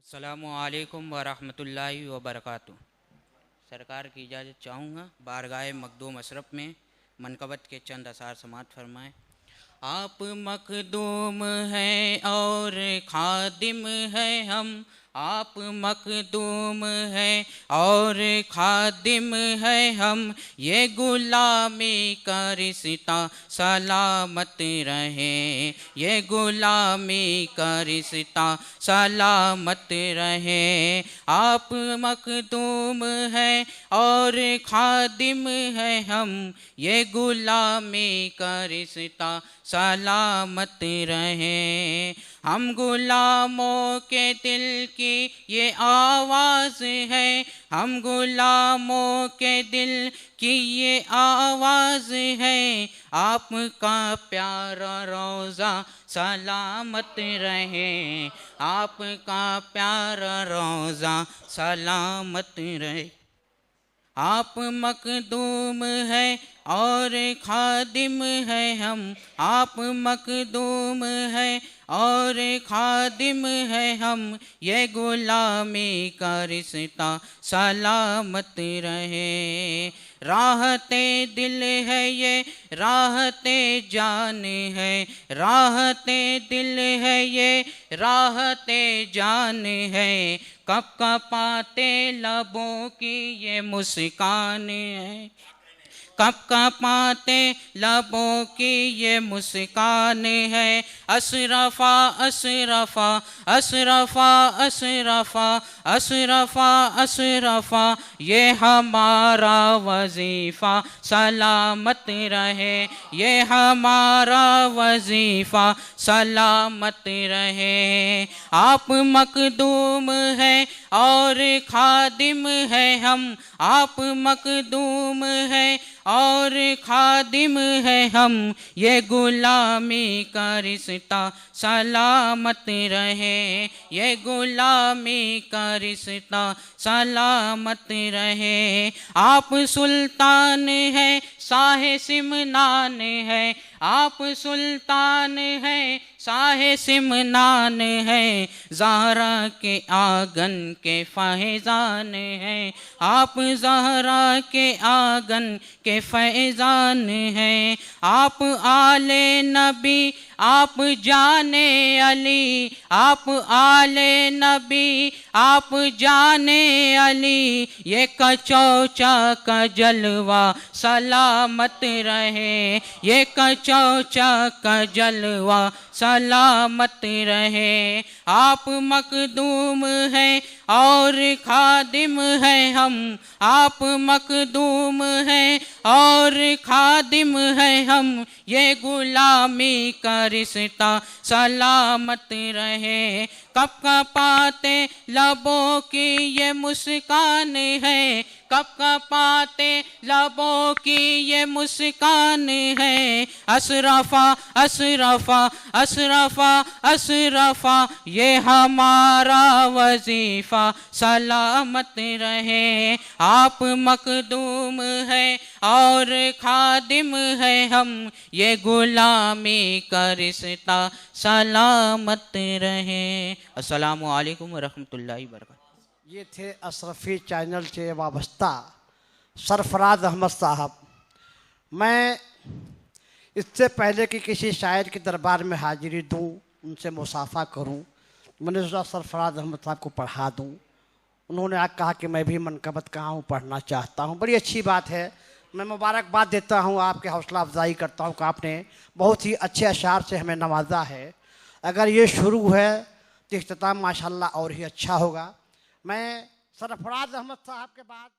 अस्सलामुअलैकुम वरहमतुल्लाहि वबरकातुहू। सरकार की इजाज़त चाहूँगा बारगाह मखदूम अशरफ में मनकबत के चंद अशार समात फरमाएँ। आप मखदूम हैं और खादिम हैं हम, आप मखदूम हैं और खादिम हैं हम, ये गुलामी का रिश्ता सलामत रहे, ये गुलामी का रिश्ता सलामत रहे। आप मखदूम हैं और खादिम हैं हम, ये गुलामी का रिश्ता सलामत रहे। हम गुलामों के दिल की ये आवाज़ है, हम गुलामों के दिल की ये आवाज़ है। आपका प्यारा रोज़ा सलामत रहे, आपका प्यारा रोज़ा सलामत रहे। आप मखदूम हैं और खादिम हैं हम, आप मखदूम हैं और खादिम हैं हम, ये गुलामी का रिश्ता सलामत रहे। राहते दिल है ये राहते जान है, राहते दिल है ये राहते जान है। कप कपाते लबों की ये मुस्कान है, कप कपाते लबों की ये मुस्कान है। अशरफा अशरफा अशरफा अशरफा अशरफा अशरफा, ये हमारा वजीफ़ा सलामत रहे, ये हमारा वजीफ़ा सलामत रहे। आप मखदूम हैं और खादिम हैं हम, आप मखदूम हैं और खादिम हैं हम, ये गुलामी का रिश्ता सलामत रहे, ये गुलामी का रिश्ता सलामत रहे। आप सुल्तान हैं शाहे सिमनान है, आप सुल्तान हैं शाहे सिमनान है। ज़हरा के आंगन के फैज़ान हैं, आप ज़हरा के आंगन के फैज़ान हैं। आप आले नबी आप जाने अली, आप आले नबी आप जाने अली, ये कचौचा का जलवा सलामत रहे, ये कचौचा का जलवा सलामत रहे। आप मखदूम हैं और खादिम हैं हम, आप मखदूम हैं और खादिम हैं हम, ये गुलामी का रिश्ता सलामत रहे। कप कपाते लबों की ये मुस्कान है, कप कपाते लबों की ये मुस्कान है। अशरफा अशरफा अशरफा अशरफा, ये हमारा वजीफ़ा सलामत रहे। आप मखदूम हैं और खादिम हैं हम, ये गुलामी का रिश्ता सलामत रहे। अस्सलामु अलैकुम वरहमतुल्लाहि वबरकातुहू। ये थे अशरफी चैनल से वाबस्ता सरफराज अहमद साहब। मैं इससे पहले कि किसी शायर के दरबार में हाजिरी दूं, उनसे मुसाफा करूं, मैंने सोचा सरफराज अहमद साहब को पढ़ा दूं। उन्होंने आज कहा कि मैं भी मनकबत कहाँ हूँ, पढ़ना चाहता हूँ। बड़ी अच्छी बात है, मैं मुबारकबाद देता हूँ, आपके हौसला अफजाई करता हूँ कि आपने बहुत ही अच्छे अशार से हमें नवाजा है। अगर ये शुरू है तो इख्तिताम माशाल्लाह और ही अच्छा होगा। मैं सरफराज अहमद साहब के बाद